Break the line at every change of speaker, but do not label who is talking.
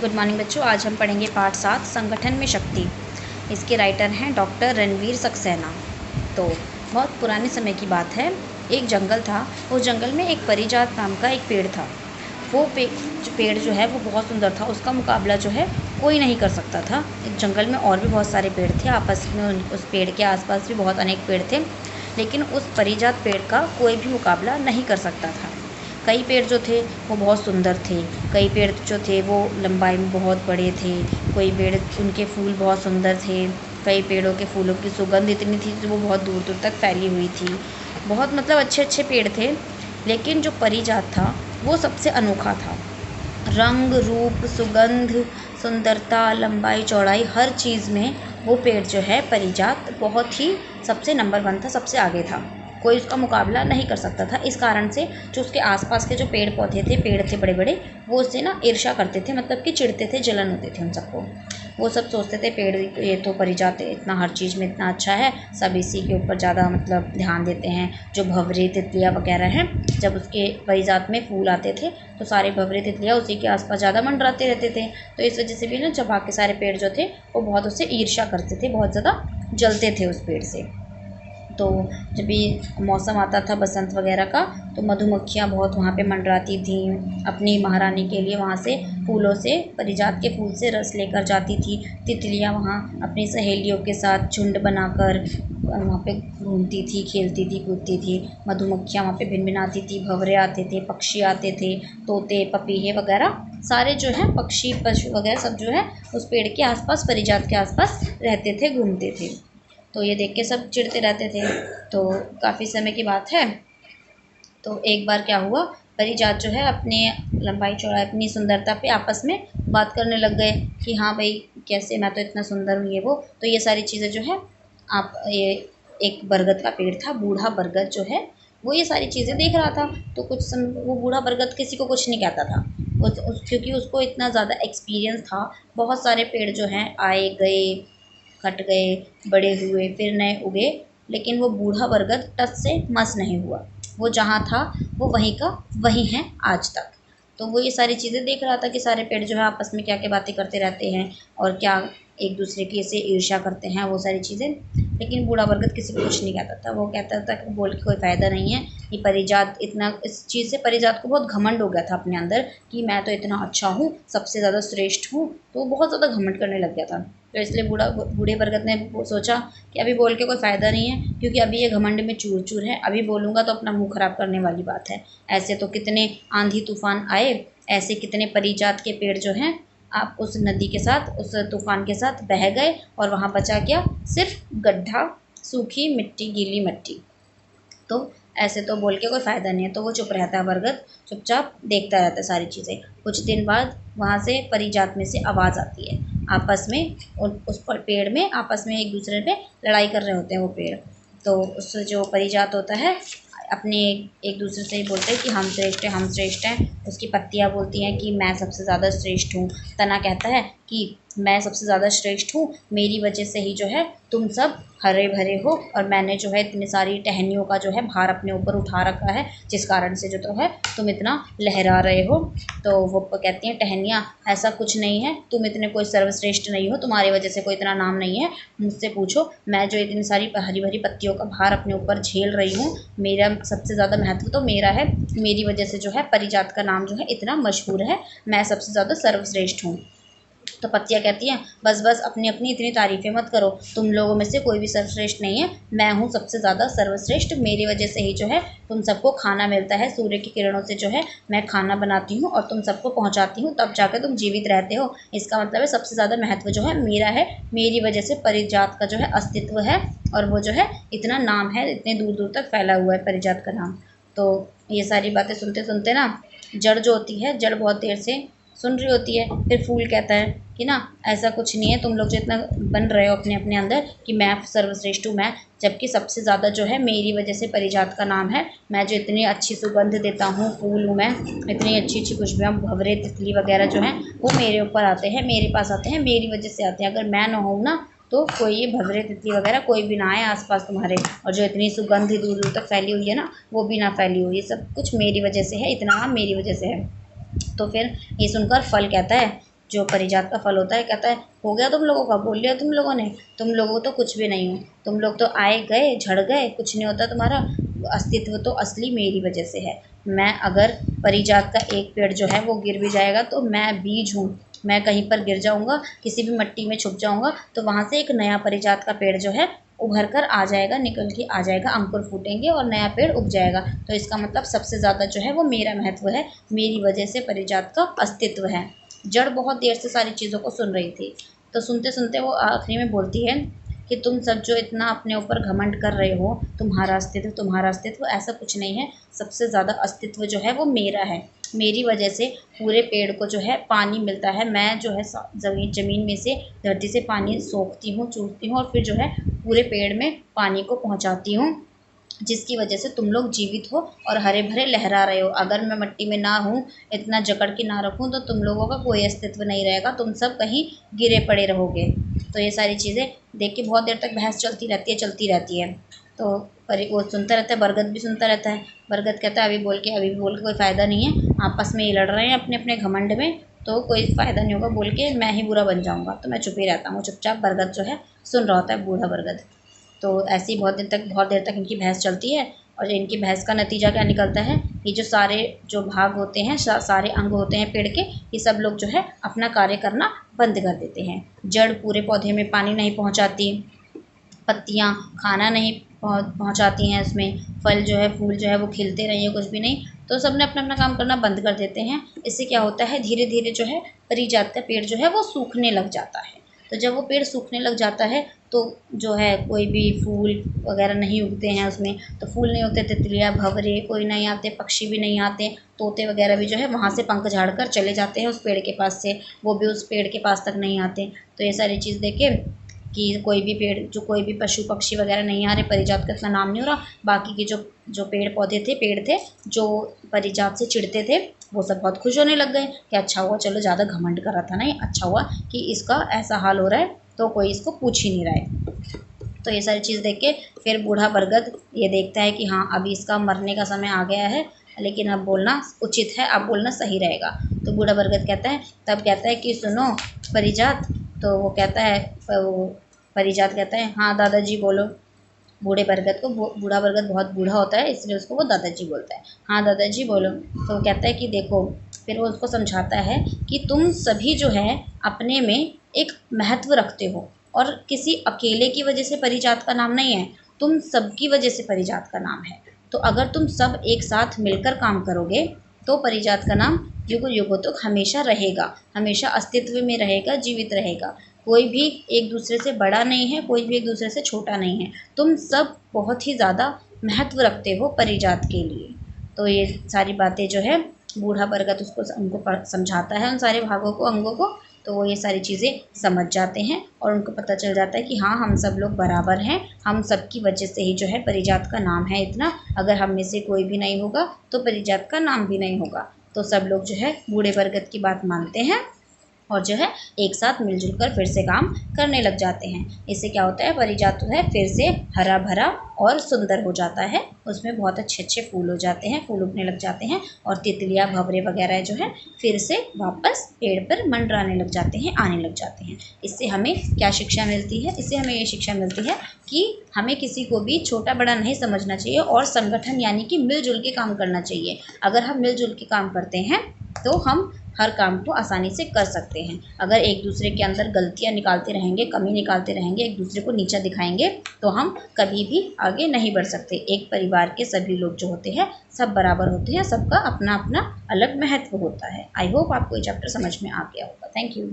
Good morning बच्चों। आज हम पढ़ेंगे पाठ 7 संगठन में शक्ति। इसके राइटर हैं डॉक्टर रणवीर सक्सेना। तो बहुत पुराने समय की बात है। एक जंगल था। उस जंगल में एक परिजात नाम का एक पेड़ था। वो पेड़ जो है वो बहुत सुंदर था। उसका मुकाबला जो है कोई नहीं कर सकता था। इस जंगल में और भी बहुत सारे पेड़ थे। आपस में उस पेड़ के आसपास भी बहुत अनेक पेड़ थे, लेकिन उस परिजात पेड़ का कोई भी मुकाबला नहीं कर सकता था। कई पेड़ जो थे वो बहुत सुंदर थे, कई पेड़ जो थे वो लंबाई में बहुत बड़े थे, कोई पेड़ उनके फूल बहुत सुंदर थे, कई पेड़ों के फूलों की सुगंध इतनी थी जो वो बहुत दूर दूर तक फैली हुई थी। बहुत मतलब अच्छे अच्छे पेड़ थे, लेकिन जो परिजात था वो सबसे अनोखा था। रंग रूप सुगंध सुंदरता लंबाई चौड़ाई हर चीज़ में वो पेड़ जो है परिजात बहुत ही सबसे नंबर 1 था, सबसे आगे था। कोई उसका मुकाबला नहीं कर सकता था। इस कारण से जो उसके आसपास के जो पेड़ पौधे थे, पेड़ थे बड़े बड़े, वो उससे ना ईर्ष्या करते थे, मतलब कि चिढ़ते थे, जलन होते थे उन सबको। वो सब सोचते थे पेड़ ये तो परिजात इतना हर चीज़ में इतना अच्छा है, सब इसी के ऊपर ज़्यादा मतलब ध्यान देते हैं। जो भंवरे तितलियाँ वगैरह हैं, जब उसके परिजात में फूल आते थे तो सारे भंवरे तितलियाँ उसी के आसपास ज़्यादा मंडराते रहते थे। तो इस वजह से भी ना जब बाकी सारे पेड़ जो थे वो बहुत उससे ईर्ष्या करते थे, बहुत ज़्यादा जलते थे उस पेड़ से। तो जब भी मौसम आता था बसंत वगैरह का, तो मधुमक्खियाँ बहुत वहाँ पे मंडराती थीं। अपनी महारानी के लिए वहाँ से फूलों से, परिजात के फूल से रस लेकर जाती थी। तितलियाँ वहाँ अपनी सहेलियों के साथ झुंड बनाकर वहाँ पे घूमती थी, खेलती थी, कूदती थी। मधुमक्खियाँ वहाँ पे भिनभिनाती थी, भंवरे आते थे, पक्षी आते थे, तोते पपीहे वगैरह सारे जो है पक्षी पशु वगैरह सब जो है उस पेड़ के आसपास, परिजात के आसपास रहते थे, घूमते थे। तो ये देख के सब चिढ़ते रहते थे। तो काफ़ी समय की बात है, तो एक बार क्या हुआ, परिजात जो है अपने लंबाई चौड़ाई अपनी सुंदरता पे आपस में बात करने लग गए कि हाँ भाई कैसे, मैं तो इतना सुंदर हूँ, ये वो। तो ये सारी चीज़ें जो है आप ये एक बरगद का पेड़ था, बूढ़ा बरगद जो है वो ये सारी चीज़ें देख रहा था। तो वो बूढ़ा बरगद किसी को कुछ नहीं कहता था, क्योंकि उसको इतना ज़्यादा एक्सपीरियंस था। बहुत सारे पेड़ जो हैं आए गए, कट गए, बड़े हुए, फिर नए उगे, लेकिन वो बूढ़ा बरगद टस से मस नहीं हुआ। वो जहाँ था वो वहीं का वहीं है आज तक। तो वो ये सारी चीज़ें देख रहा था कि सारे पेड़ जो है आपस में क्या क्या बातें करते रहते हैं और क्या एक दूसरे की से ईर्ष्या करते हैं, वो सारी चीज़ें। लेकिन बूढ़ा बरगद किसी को कुछ नहीं कहता था। वो कहता था कि बोल के कोई फ़ायदा नहीं है, ये परिजात इतना, इस चीज़ से परिजात को बहुत घमंड हो गया था अपने अंदर कि मैं तो इतना अच्छा हूँ, सबसे ज़्यादा श्रेष्ठ हूँ। तो वो बहुत ज़्यादा घमंड करने लग गया था। तो इसलिए बूढ़े बरगद ने सोचा कि अभी बोल के कोई फ़ायदा नहीं है, क्योंकि अभी ये घमंड में चूर चूर है, अभी बोलूँगा तो अपना मुंह खराब करने वाली बात है। ऐसे तो कितने आंधी तूफान आए, ऐसे कितने परिजात के पेड़ जो हैं आप उस नदी के साथ, उस तूफान के साथ बह गए, और वहाँ बचा क्या, सिर्फ गड्ढा, सूखी मिट्टी, गीली मिट्टी। तो ऐसे तो बोल के कोई फ़ायदा नहीं है। तो वो चुप रहता है बरगद, चुपचाप देखता रहता है सारी चीज़ें। कुछ दिन बाद वहाँ से परिजात में से आवाज़ आती है, आपस में उस पेड़ में आपस में एक दूसरे पे लड़ाई कर रहे होते हैं वो पेड़। तो उस जो परिजात होता है अपने एक दूसरे से ही बोलते हैं कि हम श्रेष्ठ हैं, हम श्रेष्ठ हैं। उसकी पत्तियाँ बोलती हैं कि मैं सबसे ज़्यादा श्रेष्ठ हूँ। तना कहता है कि मैं सबसे ज़्यादा श्रेष्ठ हूँ, मेरी वजह से ही जो है तुम सब हरे भरे हो, और मैंने जो है इतनी सारी टहनियों का जो है भार अपने ऊपर उठा रखा है, जिस कारण से जो तो है तुम इतना लहरा रहे हो। तो वो कहती हैं टहनियाँ, ऐसा कुछ नहीं है, तुम इतने कोई सर्वश्रेष्ठ नहीं हो, तुम्हारी वजह से कोई इतना नाम नहीं है। मुझसे पूछो, मैं जो इतनी सारी हरी भरी पत्तियों का भार अपने ऊपर झेल रही हूँ, मेरा सबसे ज़्यादा महत्व तो मेरा है, मेरी वजह से जो है परिजात का नाम जो है इतना मशहूर है, मैं सबसे ज़्यादा सर्वश्रेष्ठ हूँ। तो पत्तियाँ कहती हैं बस बस अपनी अपनी इतनी तारीफ़ें मत करो, तुम लोगों में से कोई भी सर्वश्रेष्ठ नहीं है, मैं हूँ सबसे ज़्यादा सर्वश्रेष्ठ, मेरी वजह से ही जो है तुम सबको खाना मिलता है, सूर्य की किरणों से जो है मैं खाना बनाती हूँ और तुम सबको पहुँचाती हूँ, तब जाकर तुम जीवित रहते हो। इसका मतलब है सबसे ज़्यादा महत्व जो है मेरा है, मेरी वजह से परिजात का जो है अस्तित्व है, और वो जो है इतना नाम है, इतने दूर दूर तक फैला हुआ है परिजात का नाम। तो ये सारी बातें सुनते सुनते ना जड़ जो होती है, जड़ बहुत देर से सुन रही होती है। फिर फूल कहता है कि ना ऐसा कुछ नहीं है, तुम लोग जो इतना बन रहे हो अपने अपने अंदर कि मैं सर्वश्रेष्ठ हूँ, मैं, जबकि सबसे ज़्यादा जो है मेरी वजह से परिजात का नाम है। मैं जो इतनी अच्छी सुगंध देता हूँ, फूल हूँ मैं, इतनी अच्छी अच्छी खुशबुएं, भंवरे तितली वगैरह जो हैं वो मेरे ऊपर आते हैं, मेरे पास आते हैं, मेरी वजह से आते हैं। अगर मैं ना हूँ ना तो कोई ये भंवरे तितली वगैरह कोई भी ना आए आसपास तुम्हारे, और जो इतनी सुगंध दूर दूर तक फैली हुई है ना वो भी ना फैली हुई, ये सब कुछ मेरी वजह से है, इतना नाम मेरी वजह से है। तो फिर ये सुनकर फल कहता है जो परिजात का फल होता है, कहता है हो गया तुम लोगों का, बोल लिया तुम लोगों ने, तुम लोगों तो कुछ भी नहीं हो, तुम लोग तो आए गए झड़ गए, कुछ नहीं होता तुम्हारा, अस्तित्व तो असली मेरी वजह से है। मैं अगर परिजात का एक पेड़ जो है वो गिर भी जाएगा तो मैं बीज हूँ, मैं कहीं पर गिर जाऊँगा, किसी भी मिट्टी में छुप जाऊँगा तो वहाँ से एक नया परिजात का पेड़ जो है उभर कर आ जाएगा, निकल के आ जाएगा, अंकुर फूटेंगे और नया पेड़ उग जाएगा। तो इसका मतलब सबसे ज़्यादा जो है वो मेरा महत्व है, मेरी वजह से परिजात का अस्तित्व है। जड़ बहुत देर से सारी चीज़ों को सुन रही थी, तो सुनते सुनते वो आखिरी में बोलती है कि तुम सब जो इतना अपने ऊपर घमंड कर रहे हो, तुम्हारा अस्तित्व ऐसा कुछ नहीं है, सबसे ज़्यादा अस्तित्व जो है वो मेरा है। मेरी वजह से पूरे पेड़ को जो है पानी मिलता है, मैं जो है ज़मीन में से, धरती से पानी सोखती हूँ, चूसती हूँ और फिर जो है पूरे पेड़ में पानी को पहुँचाती हूँ, जिसकी वजह से तुम लोग जीवित हो और हरे भरे लहरा रहे हो। अगर मैं मिट्टी में ना हूँ, इतना जकड़ के ना रखूँ तो तुम लोगों का कोई अस्तित्व नहीं रहेगा, तुम सब कहीं गिरे पड़े रहोगे। तो ये सारी चीज़ें देख के बहुत देर तक बहस चलती रहती है। तो पर वो सुनता रहता है, बरगद भी सुनता रहता है। बरगद कहता है अभी बोल के कोई फ़ायदा नहीं है, आपस में ये लड़ रहे हैं अपने अपने घमंड में, तो कोई फ़ायदा नहीं होगा, बोल के मैं ही बुरा बन जाऊँगा, तो मैं चुप ही रहता हूँ। चुपचाप बरगद जो है सुन रहा होता है, बूढ़ा बरगद। तो ऐसे ही बहुत देर तक इनकी बहस चलती है और इनकी बहस का नतीजा क्या निकलता है, ये जो सारे जो भाग होते हैं, सारे अंग होते हैं पेड़ के, ये सब लोग जो है अपना कार्य करना बंद कर देते हैं। जड़ पूरे पौधे में पानी नहीं पहुंचाती, पत्तियां खाना नहीं पहुंचाती हैं उसमें, फल जो है फूल जो है वो खिलते रहिए कुछ भी नहीं, तो सब ने अपना अपना काम करना बंद कर देते हैं। इससे क्या होता है, धीरे धीरे जो है परिजात का पेड़ जो है वो सूखने लग जाता है। तो जब वो पेड़ सूखने लग जाता है तो जो है कोई भी फूल वगैरह नहीं उगते हैं उसमें, तो फूल नहीं होते, तितलियाँ भंवरे कोई नहीं आते, पक्षी भी नहीं आते, तोते वगैरह भी जो है वहाँ से पंख झाड़ कर चले जाते हैं उस पेड़ के पास से, वो भी उस पेड़ के पास तक नहीं आते। तो ये सारी चीज़ देख के कि कोई भी पशु पक्षी वगैरह नहीं आ रहे, परिजात का इतना नाम नहीं हो रहा, बाकी के जो जो पेड़ थे जो परिजात से चिढ़ते थे, वो सब बहुत खुश होने लग गए कि अच्छा हुआ, चलो ज़्यादा घमंड कर रहा था ना, अच्छा हुआ कि इसका ऐसा हाल हो रहा है तो कोई इसको पूछ ही नहीं रहा है। तो ये सारी चीज़ देख के फिर बूढ़ा बरगद ये देखता है कि हाँ अभी इसका मरने का समय आ गया है, लेकिन अब बोलना उचित है, अब बोलना सही रहेगा। तो बूढ़ा बरगद कहता है कि सुनो परिजात, तो वो कहता है, वो परिजात कहता है हाँ दादाजी बोलो। बूढ़ा बरगद बहुत बूढ़ा होता है इसलिए उसको वो दादाजी बोलता है, हाँ दादाजी बोलो। तो वो कहता है कि देखो, फिर वो उसको समझाता है कि तुम सभी जो है अपने में एक महत्व रखते हो और किसी अकेले की वजह से परिजात का नाम नहीं है, तुम सबकी वजह से परिजात का नाम है। तो अगर तुम सब एक साथ मिलकर काम करोगे तो परिजात का नाम युगों युगों तक हमेशा रहेगा, हमेशा अस्तित्व में रहेगा, जीवित रहेगा। कोई भी एक दूसरे से बड़ा नहीं है, कोई भी एक दूसरे से छोटा नहीं है, तुम सब बहुत ही ज़्यादा महत्व रखते हो परिजात के लिए। तो ये सारी बातें जो है बूढ़ा बरगद उनको समझाता है, उन सारे भागों को, अंगों को, तो वो ये सारी चीज़ें समझ जाते हैं और उनको पता चल जाता है कि हाँ हम सब लोग बराबर हैं, हम सब की वजह से ही जो है परिजात का नाम है इतना, अगर हम में से कोई भी नहीं होगा तो परिजात का नाम भी नहीं होगा। तो सब लोग जो है बूढ़े बरगद की बात मानते हैं और जो है एक साथ मिलजुल कर फिर से काम करने लग जाते हैं। इससे क्या होता है, परिजात जो है फिर से हरा भरा और सुंदर हो जाता है, उसमें बहुत अच्छे अच्छे फूल हो जाते हैं, फूल उगने लग जाते हैं और तितलियाँ भंवरे वगैरह जो है फिर से वापस पेड़ पर मंडराने लग जाते हैं, आने लग जाते हैं। इससे हमें क्या शिक्षा मिलती है, इससे हमें ये शिक्षा मिलती है कि हमें किसी को भी छोटा बड़ा नहीं समझना चाहिए और संगठन यानी कि मिलजुल के काम करना चाहिए। अगर हम मिलजुल के काम करते हैं तो हम हर काम को आसानी से कर सकते हैं। अगर एक दूसरे के अंदर गलतियाँ निकालते रहेंगे, कमी निकालते रहेंगे, एक दूसरे को नीचा दिखाएंगे तो हम कभी भी आगे नहीं बढ़ सकते। एक परिवार के सभी लोग जो होते हैं सब बराबर होते हैं, सबका अपना अपना अलग महत्व होता है। आई होप आपको ये चैप्टर समझ में आ गया होगा। Thank you.